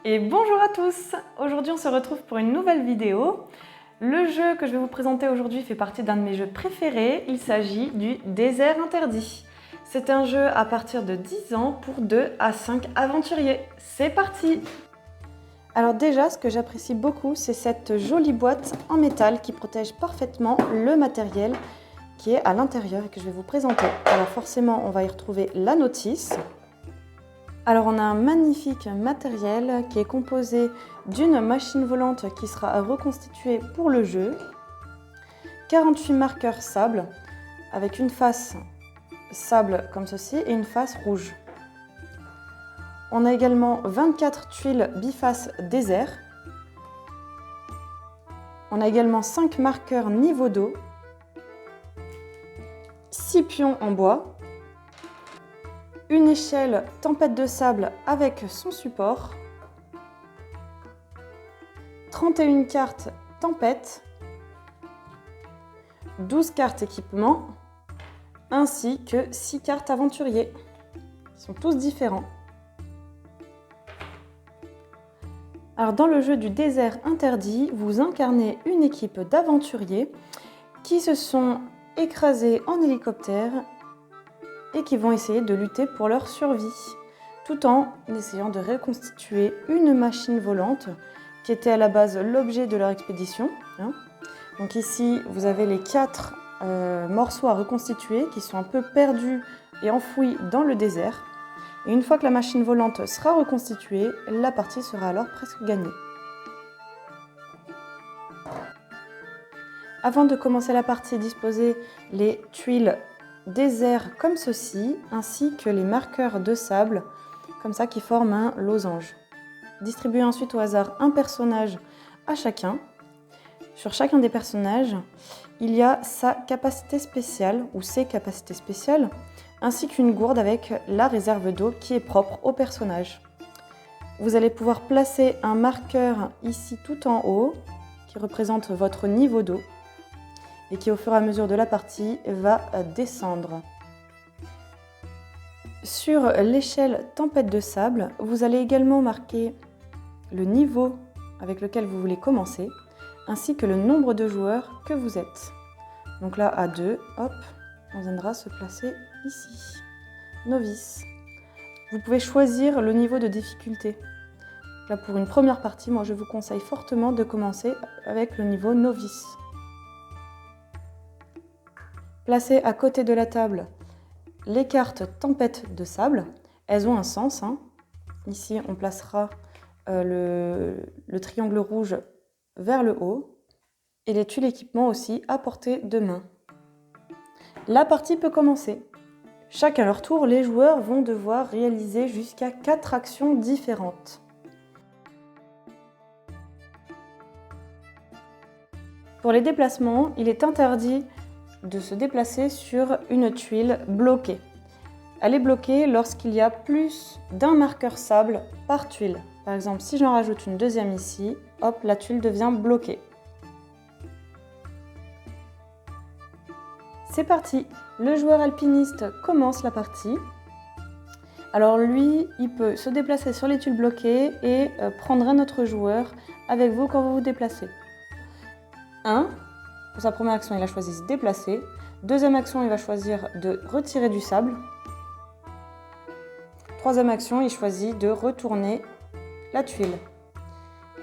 Et bonjour à tous! Aujourd'hui on se retrouve pour une nouvelle vidéo. Le jeu que je vais vous présenter aujourd'hui fait partie d'un de mes jeux préférés. Il s'agit du Désert Interdit. C'est un jeu à partir de 10 ans pour 2 à 5 aventuriers. C'est parti! Alors déjà, ce que j'apprécie beaucoup, c'est cette jolie boîte en métal qui protège parfaitement le matériel qui est à l'intérieur et que je vais vous présenter. Alors forcément, on va y retrouver la notice. Alors on a un magnifique matériel qui est composé d'une machine volante qui sera reconstituée pour le jeu, 48 marqueurs sable avec une face sable comme ceci et une face rouge. On a également 24 tuiles bifaces désert. On a également 5 marqueurs niveau d'eau, 6 pions en bois, une échelle tempête de sable avec son support, 31 cartes tempête, 12 cartes équipement, ainsi que 6 cartes aventuriers. Ils sont tous différents. Alors dans le jeu du Désert Interdit, vous incarnez une équipe d'aventuriers qui se sont écrasés en hélicoptère et qui vont essayer de lutter pour leur survie, tout en essayant de reconstituer une machine volante qui était à la base l'objet de leur expédition. Donc ici, vous avez les 4 morceaux à reconstituer qui sont un peu perdus et enfouis dans le désert. Et une fois que la machine volante sera reconstituée, la partie sera alors presque gagnée. Avant de commencer la partie, disposez les tuiles désert comme ceci, ainsi que les marqueurs de sable, comme ça, qui forment un losange. Distribuez ensuite au hasard un personnage à chacun. Sur chacun des personnages, il y a sa capacité spéciale ou ses capacités spéciales, ainsi qu'une gourde avec la réserve d'eau qui est propre au personnage. Vous allez pouvoir placer un marqueur ici tout en haut, qui représente votre niveau d'eau, et qui au fur et à mesure de la partie va descendre. Sur l'échelle tempête de sable, vous allez également marquer le niveau avec lequel vous voulez commencer, ainsi que le nombre de joueurs que vous êtes. Donc là, à 2, hop, on viendra se placer ici. Novice. Vous pouvez choisir le niveau de difficulté. Là, pour une première partie, moi je vous conseille fortement de commencer avec le niveau novice. Placez à côté de la table les cartes tempête de sable. Elles ont un sens. Ici, on placera le triangle rouge vers le haut et les tuiles équipement aussi à portée de main. La partie peut commencer. Chacun à leur tour, les joueurs vont devoir réaliser jusqu'à 4 actions différentes. Pour les déplacements, il est interdit de se déplacer sur une tuile bloquée. Elle est bloquée lorsqu'il y a plus d'un marqueur sable par tuile. Par exemple, si j'en rajoute une deuxième ici, hop, la tuile devient bloquée. C'est parti! Le joueur alpiniste commence la partie. Alors lui, il peut se déplacer sur les tuiles bloquées et prendre un autre joueur avec vous quand vous vous déplacez. Pour sa première action, il a choisi de se déplacer. Deuxième action, il va choisir de retirer du sable. Troisième action, il choisit de retourner la tuile.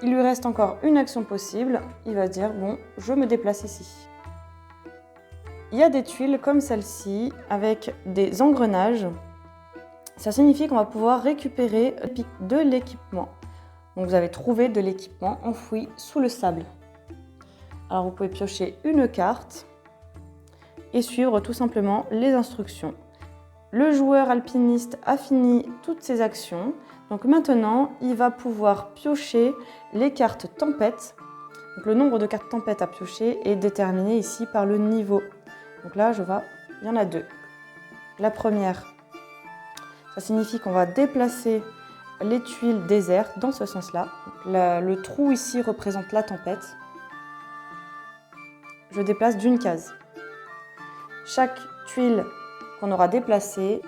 Il lui reste encore une action possible. Il va dire, bon, je me déplace ici. Il y a des tuiles comme celle-ci avec des engrenages. Ça signifie qu'on va pouvoir récupérer de l'équipement. Donc vous avez trouvé de l'équipement enfoui sous le sable. Alors vous pouvez piocher une carte et suivre tout simplement les instructions. Le joueur alpiniste a fini toutes ses actions. Donc maintenant, il va pouvoir piocher les cartes tempête. Donc le nombre de cartes tempête à piocher est déterminé ici par le niveau. Donc là, il y en a 2. La première, ça signifie qu'on va déplacer les tuiles désert dans ce sens-là. Le trou ici représente la tempête. Je déplace d'une case. Chaque tuile qu'on aura déplacée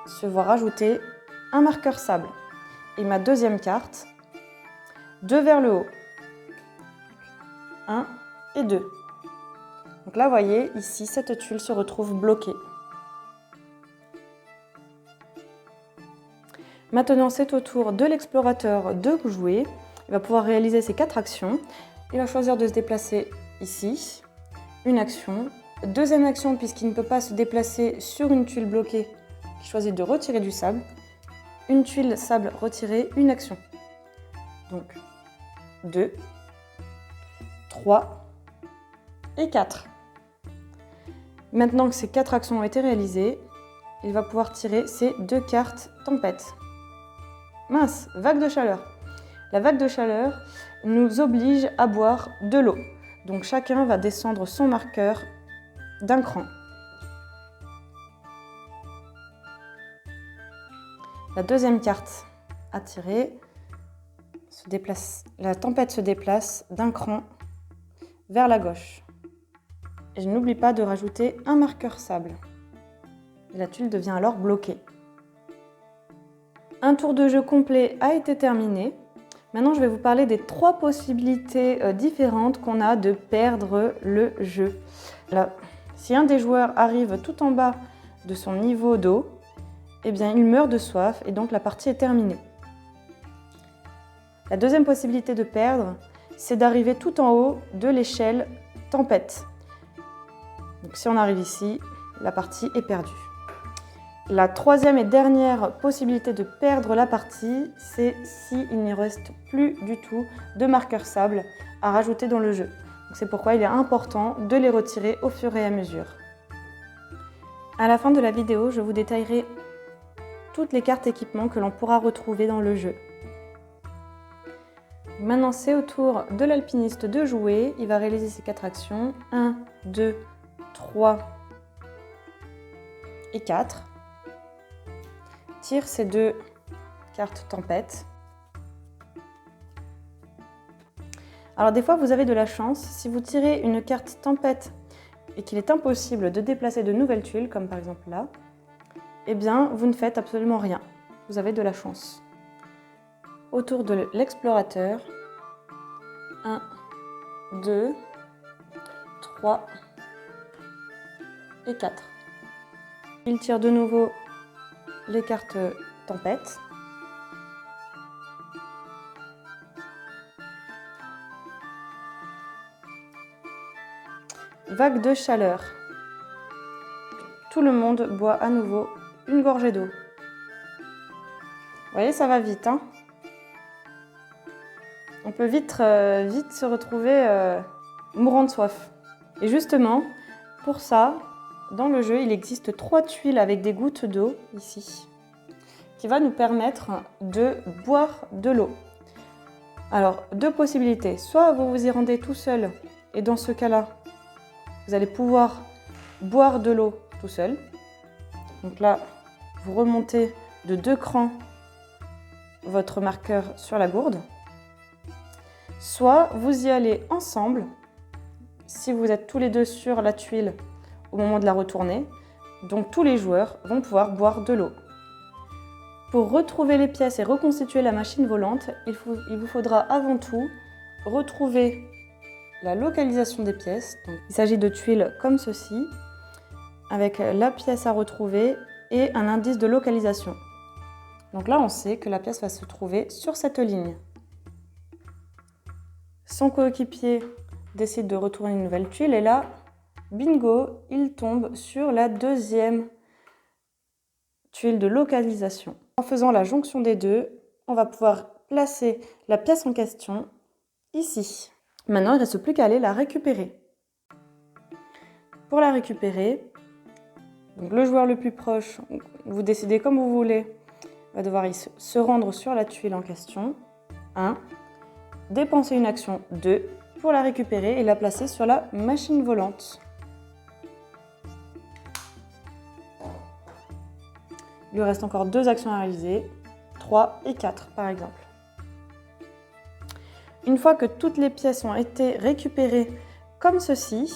se voit rajouter un marqueur sable. Et ma deuxième carte 2 vers le haut. 1 et 2. Donc là, vous voyez, ici, cette tuile se retrouve bloquée. Maintenant, c'est au tour de l'explorateur de jouer. Il va pouvoir réaliser ces 4 actions. Il va choisir de se déplacer ici. Une action. Deuxième action, puisqu'il ne peut pas se déplacer sur une tuile bloquée, il choisit de retirer du sable. Une tuile sable retirée, une action. Donc, 2, 3 et 4. Maintenant que ces 4 actions ont été réalisées, il va pouvoir tirer ces 2 cartes tempête. Mince, vague de chaleur. La vague de chaleur nous oblige à boire de l'eau. Donc chacun va descendre son marqueur d'un cran. La deuxième carte à tirer se déplace. La tempête se déplace d'un cran vers la gauche. Et je n'oublie pas de rajouter un marqueur sable. Et la tuile devient alors bloquée. Un tour de jeu complet a été terminé. Maintenant, je vais vous parler des 3 possibilités différentes qu'on a de perdre le jeu. Là, si un des joueurs arrive tout en bas de son niveau d'eau, eh bien, il meurt de soif et donc la partie est terminée. La deuxième possibilité de perdre, c'est d'arriver tout en haut de l'échelle tempête. Donc, si on arrive ici, la partie est perdue. La troisième et dernière possibilité de perdre la partie, c'est s'il n'y reste plus du tout de marqueurs sable à rajouter dans le jeu. C'est pourquoi il est important de les retirer au fur et à mesure. À la fin de la vidéo, je vous détaillerai toutes les cartes équipements que l'on pourra retrouver dans le jeu. Maintenant, c'est au tour de l'alpiniste de jouer. Il va réaliser ses 4 actions. 1, 2, 3 et 4. Tire ces 2 cartes tempête. Alors des fois, vous avez de la chance. Si vous tirez une carte tempête et qu'il est impossible de déplacer de nouvelles tuiles, comme par exemple là, eh bien, vous ne faites absolument rien. Vous avez de la chance. Autour de l'explorateur. 1, 2, 3 et 4. Il tire de nouveau les cartes tempête. Vague de chaleur. Tout le monde boit à nouveau une gorgée d'eau. Vous voyez, ça va vite, hein? On peut vite se retrouver mourant de soif. Et justement, pour ça, dans le jeu, il existe 3 tuiles avec des gouttes d'eau, ici, qui va nous permettre de boire de l'eau. Alors, 2 possibilités. Soit vous vous y rendez tout seul, et dans ce cas-là, vous allez pouvoir boire de l'eau tout seul. Donc là, vous remontez de 2 crans votre marqueur sur la gourde. Soit vous y allez ensemble, si vous êtes tous les 2 sur la tuile au moment de la retourner. Donc tous les joueurs vont pouvoir boire de l'eau. Pour retrouver les pièces et reconstituer la machine volante, il vous faudra avant tout retrouver la localisation des pièces. Donc, il s'agit de tuiles comme ceci, avec la pièce à retrouver et un indice de localisation. Donc là, on sait que la pièce va se trouver sur cette ligne. Son coéquipier décide de retourner une nouvelle tuile et là, bingo, il tombe sur la deuxième tuile de localisation. En faisant la jonction des deux, on va pouvoir placer la pièce en question ici. Maintenant, il ne reste plus qu'à aller la récupérer. Pour la récupérer, donc le joueur le plus proche, vous décidez comme vous voulez, va devoir se rendre sur la tuile en question. 1. Dépenser une action 2 pour la récupérer et la placer sur la machine volante. Il lui reste encore 2 actions à réaliser, 3 et 4 par exemple. Une fois que toutes les pièces ont été récupérées comme ceci,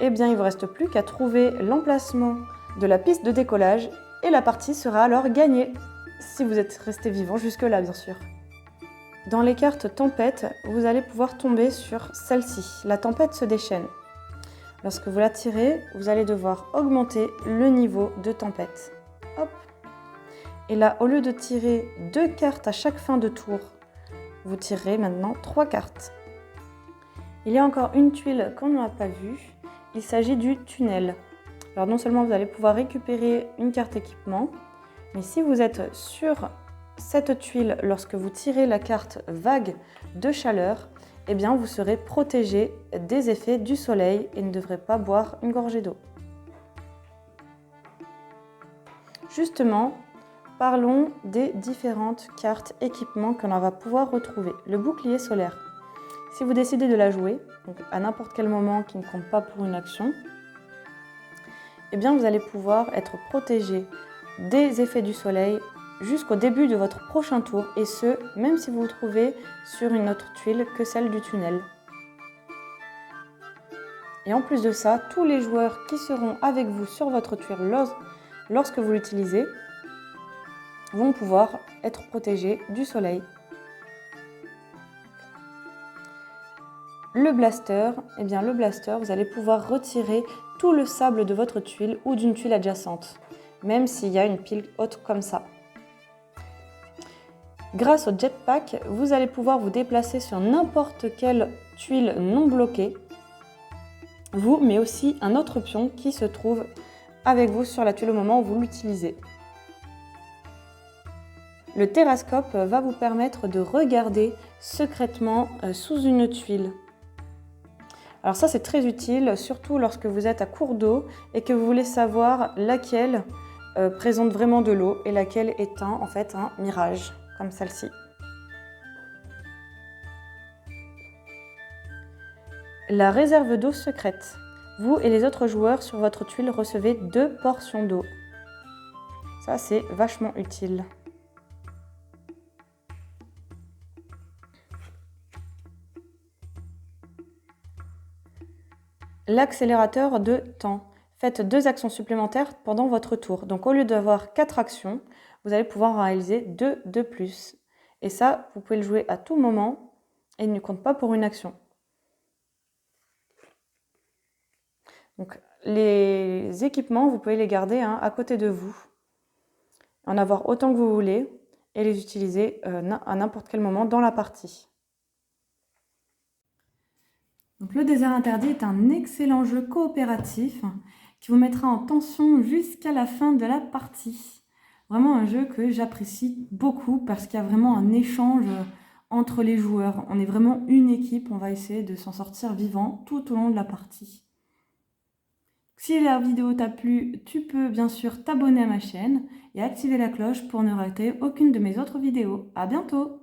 eh bien il ne vous reste plus qu'à trouver l'emplacement de la piste de décollage et la partie sera alors gagnée, si vous êtes resté vivant jusque-là bien sûr. Dans les cartes tempête, vous allez pouvoir tomber sur celle-ci. La tempête se déchaîne. Lorsque vous la tirez, vous allez devoir augmenter le niveau de tempête. Hop. Et là, au lieu de tirer 2 cartes à chaque fin de tour, vous tirez maintenant 3 cartes. Il y a encore une tuile qu'on n'a pas vue. Il s'agit du tunnel. Alors non seulement vous allez pouvoir récupérer une carte équipement, mais si vous êtes sur cette tuile lorsque vous tirez la carte vague de chaleur, eh bien vous serez protégé des effets du soleil et ne devrez pas boire une gorgée d'eau. Justement, parlons des différentes cartes équipements que l'on va pouvoir retrouver. Le bouclier solaire. Si vous décidez de la jouer, donc à n'importe quel moment qui ne compte pas pour une action, eh bien vous allez pouvoir être protégé des effets du soleil jusqu'au début de votre prochain tour, et ce, même si vous vous trouvez sur une autre tuile que celle du tunnel. Et en plus de ça, tous les joueurs qui seront avec vous sur votre tuile lorsque vous l'utilisez vont pouvoir être protégés du soleil. Le blaster, eh bien le blaster, vous allez pouvoir retirer tout le sable de votre tuile ou d'une tuile adjacente, même s'il y a une pile haute comme ça. Grâce au jetpack, vous allez pouvoir vous déplacer sur n'importe quelle tuile non bloquée, vous, mais aussi un autre pion qui se trouve avec vous sur la tuile au moment où vous l'utilisez. Le terrascope va vous permettre de regarder secrètement sous une tuile. Alors ça c'est très utile, surtout lorsque vous êtes à court d'eau et que vous voulez savoir laquelle présente vraiment de l'eau et laquelle est en fait un mirage, comme celle-ci. La réserve d'eau secrète. Vous et les autres joueurs sur votre tuile recevez 2 portions d'eau. Ça c'est vachement utile. L'accélérateur de temps. Faites 2 actions supplémentaires pendant votre tour. Donc au lieu d'avoir 4 actions, vous allez pouvoir en réaliser 2 de plus. Et ça, vous pouvez le jouer à tout moment et il ne compte pas pour une action. Donc les équipements, vous pouvez les garder à côté de vous, en avoir autant que vous voulez et les utiliser à n'importe quel moment dans la partie. Donc, le désert interdit est un excellent jeu coopératif qui vous mettra en tension jusqu'à la fin de la partie. Vraiment un jeu que j'apprécie beaucoup parce qu'il y a vraiment un échange entre les joueurs. On est vraiment une équipe, on va essayer de s'en sortir vivant tout au long de la partie. Si la vidéo t'a plu, tu peux bien sûr t'abonner à ma chaîne et activer la cloche pour ne rater aucune de mes autres vidéos. À bientôt!